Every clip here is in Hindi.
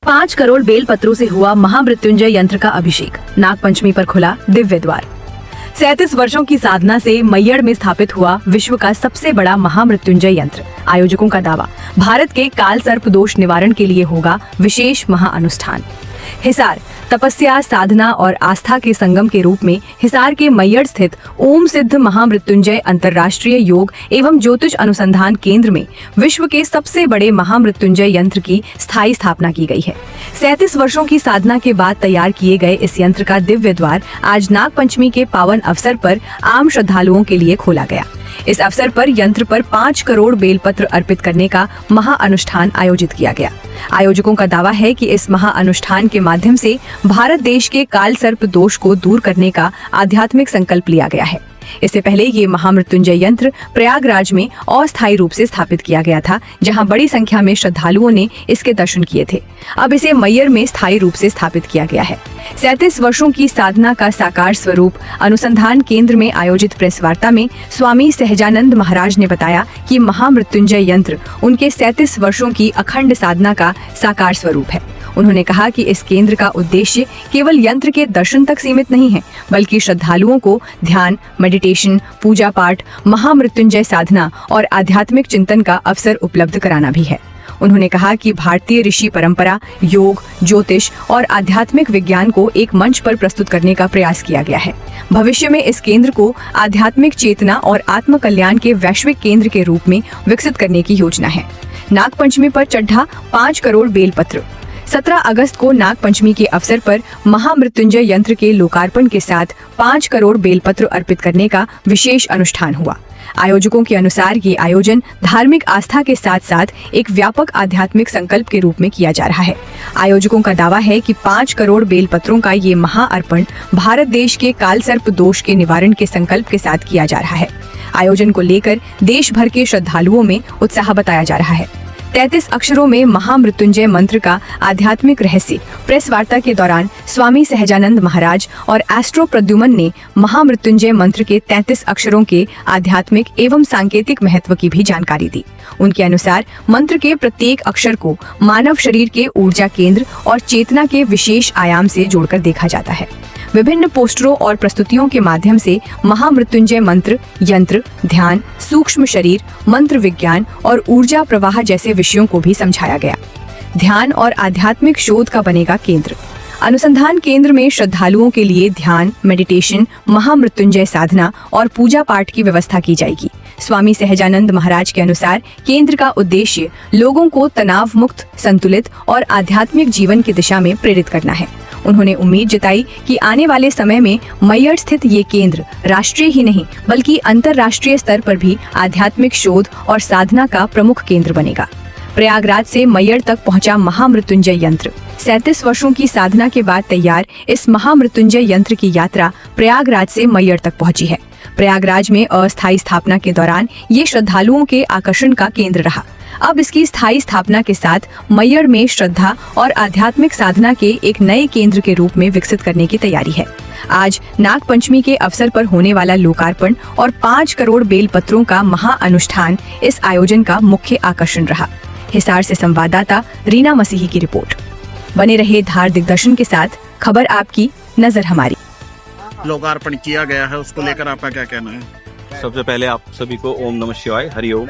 पाँच करोड़ बेलपत्रों से हुआ महामृत्युंजय यंत्र का अभिषेक। नागपंचमी पर खुला दिव्य द्वार। 37 वर्षों की साधना से मैयड़ में स्थापित हुआ विश्व का सबसे बड़ा महामृत्युंजय यंत्र। आयोजकों का दावा, भारत के काल सर्प दोष निवारण के लिए होगा विशेष महाअनुष्ठान। हिसार तपस्या, साधना और आस्था के संगम के रूप में हिसार के मैयड़ स्थित ओम सिद्ध महामृत्युंजय अंतर्राष्ट्रीय योग एवं ज्योतिष अनुसंधान केंद्र में विश्व के सबसे बड़े महामृत्युंजय यंत्र की स्थायी स्थापना की गई है। 37 वर्षों की साधना के बाद तैयार किए गए इस यंत्र का दिव्य द्वार आज नागपंचमी के पावन अवसर पर आम श्रद्धालुओं के लिए खोला गया। इस अवसर पर यंत्र पर 5 करोड़ बेलपत्र अर्पित करने का महाअनुष्ठान आयोजित किया गया। आयोजकों का दावा है कि इस महाअनुष्ठान के माध्यम से भारत देश के काल सर्प दोष को दूर करने का आध्यात्मिक संकल्प लिया गया है। इससे पहले ये महामृत्युंजय यंत्र प्रयागराज में अस्थायी रूप से स्थापित किया गया था, जहां बड़ी संख्या में श्रद्धालुओं ने इसके दर्शन किए थे। अब इसे मैयड़ में स्थायी रूप से स्थापित किया गया है। 37 वर्षों की साधना का साकार स्वरूप अनुसंधान केंद्र में आयोजित प्रेस वार्ता में स्वामी सहजानंद महाराज ने बताया कि महामृत्युंजय यंत्र उनके 37 वर्षों की अखंड साधना का साकार स्वरूप है। उन्होंने कहा कि इस केंद्र का उद्देश्य केवल यंत्र के दर्शन तक सीमित नहीं है, बल्कि श्रद्धालुओं को ध्यान, मेडिटेशन, पूजा पाठ, महामृत्युंजय साधना और आध्यात्मिक चिंतन का अवसर उपलब्ध कराना भी है। उन्होंने कहा कि भारतीय ऋषि परंपरा, योग, ज्योतिष और आध्यात्मिक विज्ञान को एक मंच पर प्रस्तुत करने का प्रयास किया गया है। भविष्य में इस केंद्र को आध्यात्मिक चेतना और आत्म कल्याण के वैश्विक केंद्र के रूप में विकसित करने की योजना है। नागपंचमी पर चढ़ा 5 करोड़ बेलपत्र। 17 अगस्त को नागपंचमी के अवसर पर महामृत्युंजय यंत्र के लोकार्पण के साथ 5 करोड़ बेलपत्र अर्पित करने का विशेष अनुष्ठान हुआ। आयोजकों के अनुसार ये आयोजन धार्मिक आस्था के साथ साथ एक व्यापक आध्यात्मिक संकल्प के रूप में किया जा रहा है। आयोजकों का दावा है कि 5 करोड़ बेलपत्रों का ये महाअर्पण भारत देश के काल सर्प दोष के निवारण के संकल्प के साथ किया जा रहा है। आयोजन को लेकर देश भर के श्रद्धालुओं में उत्साह बताया जा रहा है। 33 अक्षरों में महामृत्युंजय मंत्र का आध्यात्मिक रहस्य। प्रेस वार्ता के दौरान स्वामी सहजानंद महाराज और एस्ट्रो प्रद्युमन ने महामृत्युंजय मंत्र के 33 अक्षरों के आध्यात्मिक एवं सांकेतिक महत्व की भी जानकारी दी। उनके अनुसार मंत्र के प्रत्येक अक्षर को मानव शरीर के ऊर्जा केंद्र और चेतना के विशेष आयाम से जोड़कर देखा जाता है। विभिन्न पोस्टरों और प्रस्तुतियों के माध्यम से महामृत्युंजय मंत्र, यंत्र, ध्यान, सूक्ष्म शरीर, मंत्र विज्ञान और ऊर्जा प्रवाह जैसे विषयों को भी समझाया गया। ध्यान और आध्यात्मिक शोध का बनेगा केंद्र। अनुसंधान केंद्र में श्रद्धालुओं के लिए ध्यान, मेडिटेशन, महामृत्युंजय साधना और पूजा पाठ की व्यवस्था की जाएगी। स्वामी सहजानंद महाराज के अनुसार केंद्र का उद्देश्य लोगों को तनाव मुक्त, संतुलित और आध्यात्मिक जीवन की दिशा में प्रेरित करना है। उन्होंने उम्मीद जताई कि आने वाले समय में मैयड़ स्थित ये केंद्र राष्ट्रीय ही नहीं बल्कि अंतर्राष्ट्रीय स्तर पर भी आध्यात्मिक शोध और साधना का प्रमुख केंद्र बनेगा। प्रयागराज से मैयड़ तक पहुंचा महामृत्युंजय यंत्र। 37 वर्षों की साधना के बाद तैयार इस महामृत्युंजय यंत्र की यात्रा प्रयागराज से मैयड़ तक पहुंची है। प्रयागराज में अस्थायी स्थापना के दौरान ये श्रद्धालुओं के आकर्षण का केंद्र रहा। अब इसकी स्थायी स्थापना के साथ मैयड़ में श्रद्धा और आध्यात्मिक साधना के एक नए केंद्र के रूप में विकसित करने की तैयारी है। आज नागपंचमी के अवसर पर होने वाला लोकार्पण और 5 करोड़ बेलपत्रों का महाअनुष्ठान इस आयोजन का मुख्य आकर्षण रहा। हिसार से संवाददाता रीना मसीही की रिपोर्ट। बने रहे धार दिग्दर्शन के साथ, खबर आपकी, नजर हमारी। लोकार्पण किया गया है, उसको लेकर आपका क्या कहना है? सबसे पहले आप सभी को ओम नमः शिवाय, हरिओम।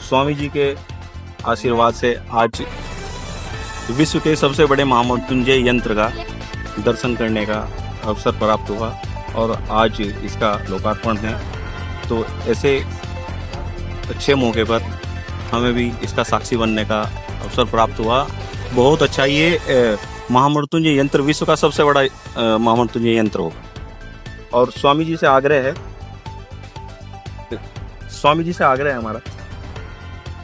स्वामी जी के आशीर्वाद से आज विश्व के सबसे बड़े महामृत्युंजय यंत्र का दर्शन करने का अवसर प्राप्त हुआ और आज इसका लोकार्पण है। तो ऐसे अच्छे मौके पर हमें भी इसका साक्षी बनने का अवसर प्राप्त हुआ। बहुत अच्छा, ये महामृत्युंजय यंत्र विश्व का सबसे बड़ा महामृत्युंजय यंत्र होगा। और स्वामी जी से आग्रह है हमारा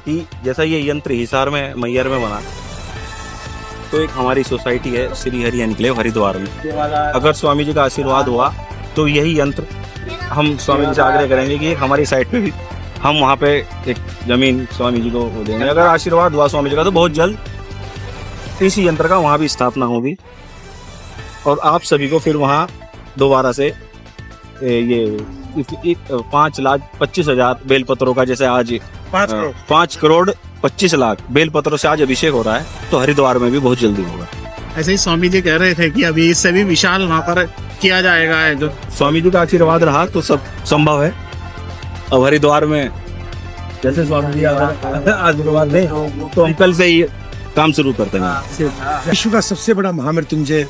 कि जैसा ये यंत्र हिसार में मैयड़ में बना, तो एक हमारी सोसाइटी है श्री हरि एनक्लेव हरिद्वार में, अगर स्वामी जी का आशीर्वाद हुआ तो यही यंत्र हम स्वामी जी से आग्रह करेंगे कि हमारी साइट पे भी हम वहाँ पे एक जमीन स्वामी जी को देंगे। अगर आशीर्वाद हुआ स्वामी जी का तो बहुत जल्द इसी यंत्र का वहाँ भी स्थापना होगी और आप सभी को फिर वहाँ दोबारा से ये 5,25,000 बेलपत्रों का, जैसे आज 5 करोड़ 25 लाख बेलपत्रों से आज अभिषेक हो रहा है, तो हरिद्वार में भी बहुत जल्दी होगा। ऐसे ही स्वामी जी कह रहे थे कि अभी इससे भी विशाल वहाँ पर किया जाएगा। है जो स्वामी जी का आशीर्वाद रहा तो सब संभव है। अब हरिद्वार में जैसे स्वामी जी आशीर्वाद दें तो हम कल से ही काम शुरू करते हैं। विश्व का सबसे बड़ा महामृत्युंजय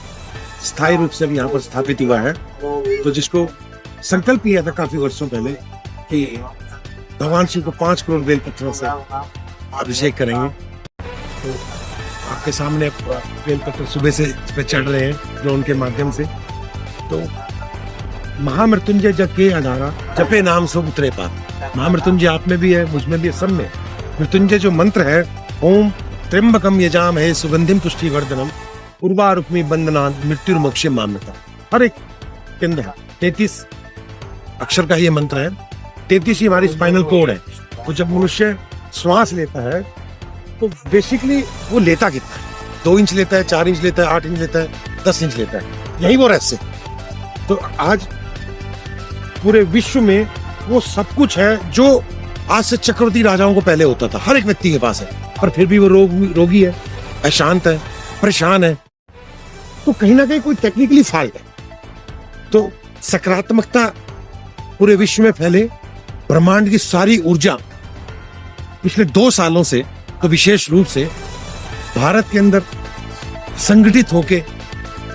स्थायी रूप से यहाँ पर स्थापित हुआ है, तो जिसको संकल्प किया था काफी वर्षों पहले कि भगवान शिव को 5 करोड़ बेल पत्थरों से अभिषेक करेंगे। तो आपके सामने बेल पत्र सुबह से इस पे चढ़ रहे हैं ड्रोन के माध्यम से। तो महामृत्युंजय जग के अधारा जपे नाम सो उतरे पाप। महामृत्युंजय आप में भी है, मुझ में भी है, सब में। मृत्युंजय जो मंत्र है, ओम त्र्यंबकम यजामहे सुगंधिम पुष्टिवर्धनम उर्वारुक्मी बंदनान मृत्युर्मोक्षे मामृता, हर एक के अंदर 33 अक्षर का ये मंत्र है। 33 ही हमारी स्पाइनल कोड है। तो जब मनुष्य श्वास लेता है तो बेसिकली वो लेता कितना है, 2 इंच लेता है, 4 इंच लेता है, 8 इंच लेता है, 10 इंच लेता है, यही वो रहस्य। तो आज पूरे विश्व में वो सब कुछ है जो आज से चक्रवर्ती राजाओं को पहले होता था, हर एक व्यक्ति के पास है, पर फिर भी वो रोगी है, अशांत है, परेशान है। तो कहीं ना कहीं कोई टेक्निकली फॉल्ट है। तो सकारात्मकता पूरे विश्व में फैले, ब्रह्मांड की सारी ऊर्जा पिछले 2 सालों से तो विशेष रूप से भारत के अंदर संगठित होके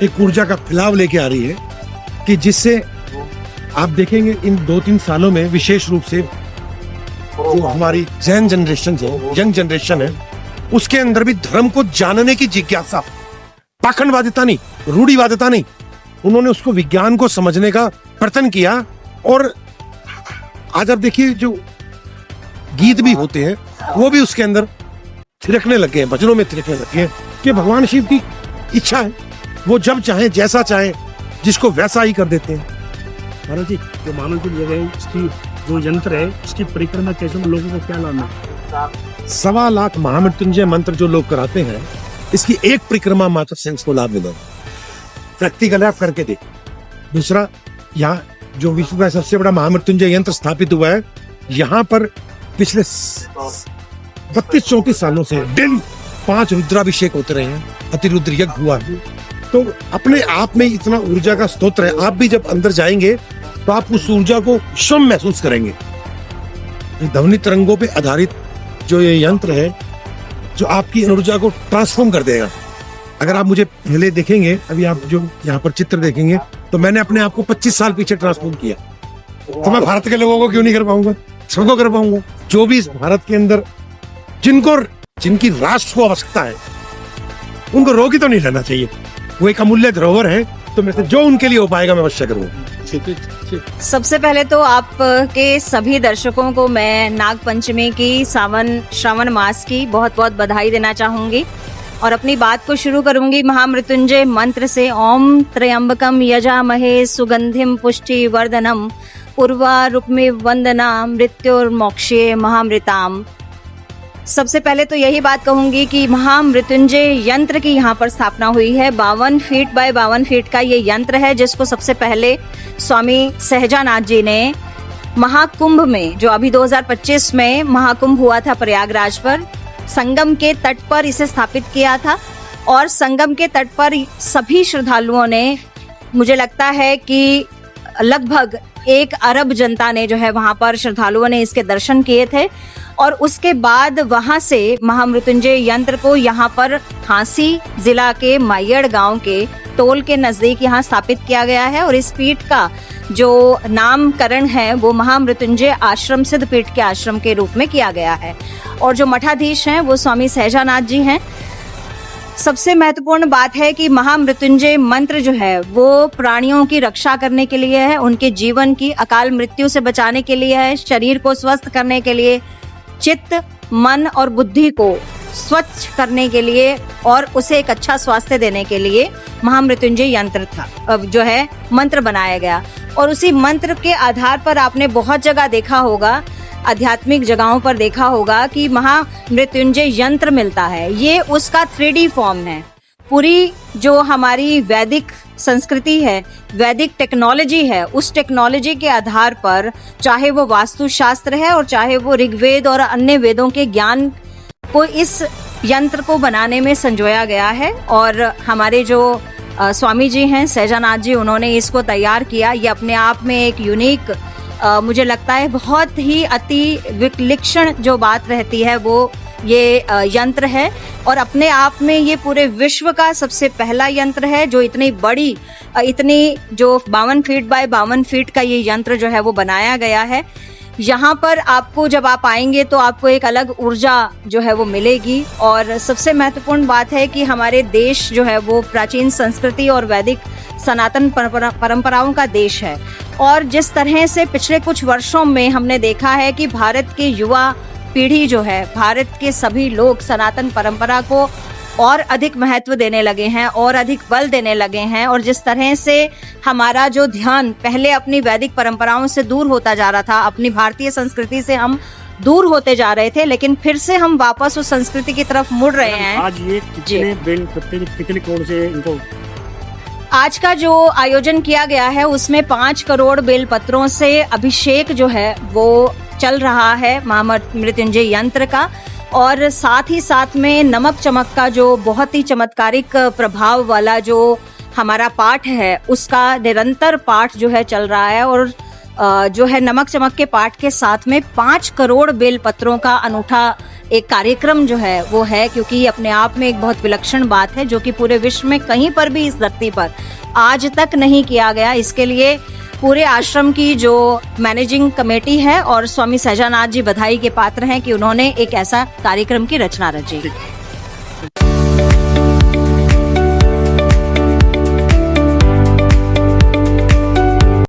एक ऊर्जा का फैलाव लेके आ रही है कि जिससे आप देखेंगे इन 2-3 सालों में विशेष रूप से जो हमारी जैन जनरेशन है, यंग जनरेशन है, उसके अंदर भी धर्म को जानने की जिज्ञासा, पाखंडवादिता नहीं, रूढ़िवादिता नहीं, उन्होंने उसको विज्ञान को समझने का प्रयत्न किया। और आज आप देखिए जो गीत भी होते हैं वो भी उसके अंदर थिरकने लगे हैं, भजनों में थिरकने लगे हैं कि भगवान शिव की इच्छा है, वो जब चाहे जैसा चाहे जिसको वैसा ही कर देते हैं। महाराज जी, जो मानव की जगह इसकी जो यंत्र है इसकी परिक्रमा कैसे लोगों को क्या लाना है? 1.25 लाख महामृत्युंजय मंत्र जो लोग कराते हैं, इसकी एक परिक्रमा मात्र से उसको लाभ मिलेगा। प्रैक्टिकल ऐप करके दे। दूसरा, यहाँ जो विश्व का सबसे बड़ा महामृत्युंजय यंत्र स्थापित हुआ है, यहाँ पर पिछले 32-34 सालों से डेली 5 रुद्राभिषेक होते रहे हैं, अतिरुद्र यज्ञ हुआ है। तो अपने आप में इतना ऊर्जा का स्तोत्र है। आप भी जब अंदर जाएंगे तो आप उस ऊर्जा को स्वयं महसूस करेंगे। ध्वनि तरंगों पे आधारित जो ये यंत्र है, जो आपकी ऊर्जा को ट्रांसफॉर्म कर देगा। अगर आप मुझे पहले देखेंगे, अभी आप जो यहाँ पर चित्र देखेंगे, तो मैंने अपने आप को 25 साल पीछे ट्रांसफॉर्म किया। तो मैं भारत के लोगों को क्यों नहीं कर पाऊंगा? सबको कर पाऊंगा। जो भी इस भारत के अंदर जिनकी राष्ट्र को आवश्यकता है, उनको रोगी तो नहीं रहना चाहिए। वो एक अमूल्य धरोहर है, तो मैं जो उनके लिए हो पाएगा मैं अवश्य करूंगा। सबसे पहले तो आपके सभी दर्शकों को मैं नाग पंचमी की श्रावण मास की बहुत बहुत बधाई देना चाहूंगी और अपनी बात को शुरू करूंगी महामृत्युंजय मंत्र से। ओम त्र्यंबकम यजामहे सुगंधिम पुष्टि वर्धनम उर्वारुक्मी वंदना मृत्युर्मोक्षे महामृताम। सबसे पहले तो यही बात कहूंगी कि महामृत्युंजय यंत्र की यहाँ पर स्थापना हुई है। 52 फीट बाय 52 फीट का ये यंत्र है, जिसको सबसे पहले स्वामी सहजानाथ जी ने महाकुंभ में, जो अभी 2025 में महाकुंभ हुआ था प्रयागराज पर, संगम के तट पर इसे स्थापित किया था। और संगम के तट पर सभी श्रद्धालुओं ने, मुझे लगता है कि लगभग 1 अरब जनता ने जो है वहां पर श्रद्धालुओं ने इसके दर्शन किए थे। और उसके बाद वहां से महामृत्युंजय यंत्र को यहाँ पर झांसी जिला के मैयड़ गांव के टोल के नजदीक यहाँ स्थापित किया गया है। और इस पीठ का जो नामकरण है वो महामृत्युंजय आश्रम सिद्ध पीठ के आश्रम के रूप में किया गया है। और जो मठाधीश हैं वो स्वामी सहजानाथ जी हैं। सबसे महत्वपूर्ण बात है कि महामृत्युंजय मंत्र जो है वो प्राणियों की रक्षा करने के लिए है, उनके जीवन की अकाल मृत्यु से बचाने के लिए है, शरीर को स्वस्थ करने के लिए, चित्त, मन और बुद्धि को स्वच्छ करने के लिए और उसे एक अच्छा स्वास्थ्य देने के लिए महामृत्युंजय यंत्र था, जो है मंत्र बनाया गया। और उसी मंत्र के आधार पर आपने बहुत जगह देखा होगा आध्यात्मिक जगहों पर देखा होगा कि महामृत्युंजय यंत्र मिलता है। ये उसका 3D फॉर्म है। पूरी जो हमारी वैदिक संस्कृति है, वैदिक टेक्नोलॉजी है, उस टेक्नोलॉजी के आधार पर चाहे वो वास्तुशास्त्र है और चाहे वो ऋग्वेद और अन्य वेदों के ज्ञान को इस यंत्र को बनाने में संजोया गया है। और हमारे जो स्वामी जी हैं सहजानाथ जी, उन्होंने इसको तैयार किया। ये अपने आप में एक यूनिक मुझे लगता है बहुत ही अति विलक्षण जो बात रहती है वो ये यंत्र है। और अपने आप में ये पूरे विश्व का सबसे पहला यंत्र है जो इतनी बड़ी, इतनी जो 52 फीट बाय 52 फीट का ये यंत्र जो है वो बनाया गया है। यहाँ पर आपको जब आप आएंगे तो आपको एक अलग ऊर्जा जो है वो मिलेगी। और सबसे महत्वपूर्ण बात है कि हमारे देश जो है वो प्राचीन संस्कृति और वैदिक सनातन परंपराओं का देश है। और जिस तरह से पिछले कुछ वर्षों में हमने देखा है कि भारत के युवा पीढ़ी जो है, भारत के सभी लोग सनातन परंपरा को और अधिक महत्व देने लगे हैं और अधिक बल देने लगे हैं। और जिस तरह से हमारा जो ध्यान पहले अपनी वैदिक परंपराओं से दूर होता जा रहा था, अपनी भारतीय संस्कृति से हम दूर होते जा रहे थे, लेकिन फिर से हम वापस उस संस्कृति की तरफ मुड़ रहे हैं। आज ये कितने बेल पत्ते, कितने करोड़ से इनको आज का जो आयोजन किया गया है उसमें 5 करोड़ बेलपत्रों से अभिषेक जो है वो चल रहा है महामृत्युंजय यंत्र का। और साथ ही साथ में नमक चमक का जो बहुत ही चमत्कारिक प्रभाव वाला जो हमारा पाठ है उसका निरंतर पाठ जो है चल रहा है। और जो है नमक चमक के पाठ के साथ में 5 करोड़ बेलपत्रों का अनूठा एक कार्यक्रम जो है वो है, क्योंकि ये अपने आप में एक बहुत विलक्षण बात है जो कि पूरे विश्व में कहीं पर भी इस धरती पर आज तक नहीं किया गया। इसके लिए पूरे आश्रम की जो मैनेजिंग कमेटी है और स्वामी सहजानाथ जी बधाई के पात्र हैं कि उन्होंने एक ऐसा कार्यक्रम की रचना रची।